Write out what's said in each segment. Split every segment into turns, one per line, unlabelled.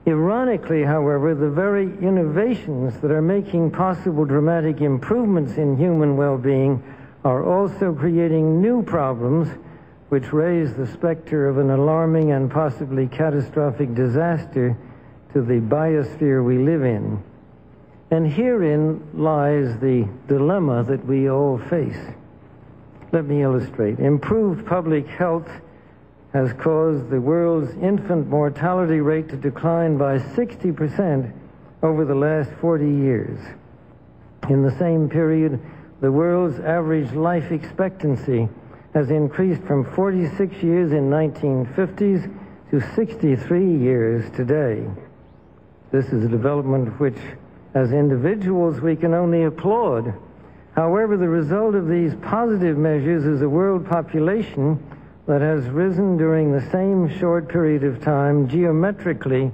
Ironically, however, the very innovations that are making possible dramatic improvements in human well-being are also creating new problems which raise the specter of an alarming and possibly catastrophic disaster to the biosphere we live in. And herein lies the dilemma that we all face. Let me illustrate. Improved public health has caused the world's infant mortality rate to decline by 60% over the last 40 years. In the same period, the world's average life expectancy has increased from 46 years in 1950s to 63 years today. This is a development which, as individuals, we can only applaud. However, the result of these positive measures is a world population that has risen during the same short period of time geometrically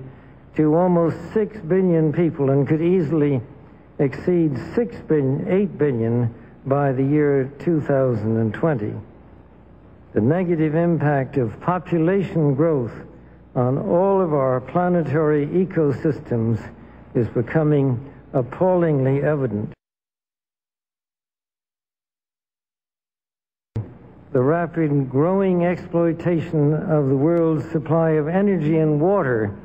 to almost 6 billion people and could easily exceed 8 billion by the year 2020. The negative impact of population growth on all of our planetary ecosystems is becoming appallingly evident. The rapid growing exploitation of the world's supply of energy and water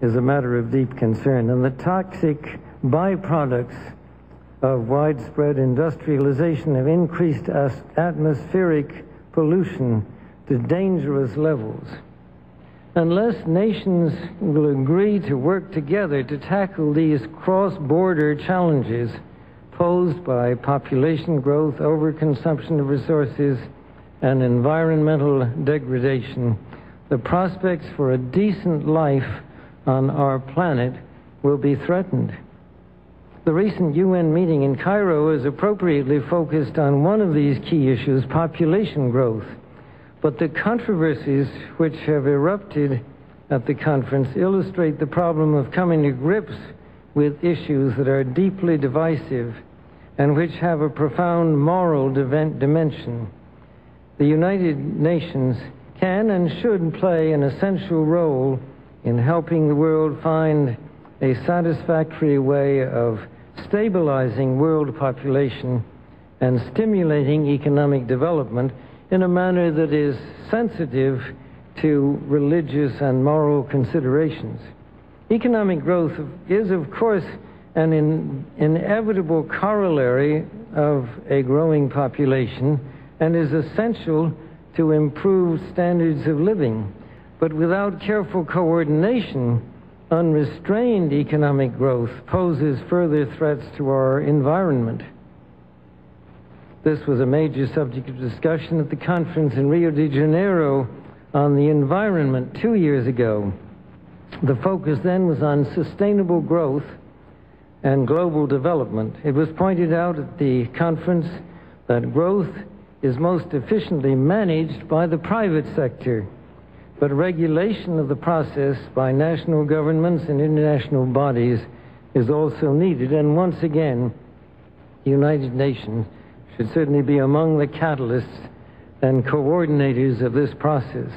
is a matter of deep concern, and the toxic byproducts of widespread industrialization have increased atmospheric pollution to dangerous levels. Unless nations will agree to work together to tackle these cross-border challenges posed by population growth, overconsumption of resources, and environmental degradation, the prospects for a decent life on our planet will be threatened. The recent UN meeting in Cairo is appropriately focused on one of these key issues, population growth. But the controversies which have erupted at the conference illustrate the problem of coming to grips with issues that are deeply divisive and which have a profound moral dimension. The United Nations can and should play an essential role in helping the world find a satisfactory way of stabilizing world population and stimulating economic development in a manner that is sensitive to religious and moral considerations. Economic growth is, of course, an inevitable corollary of a growing population and is essential to improve standards of living. But without careful coordination, unrestrained economic growth poses further threats to our environment. This was a major subject of discussion at the conference in Rio de Janeiro on the environment 2 years ago. The focus then was on sustainable growth and global development. It was pointed out at the conference that growth is most efficiently managed by the private sector, but regulation of the process by national governments and international bodies is also needed. And once again, the United Nations should certainly be among the catalysts and coordinators of this process.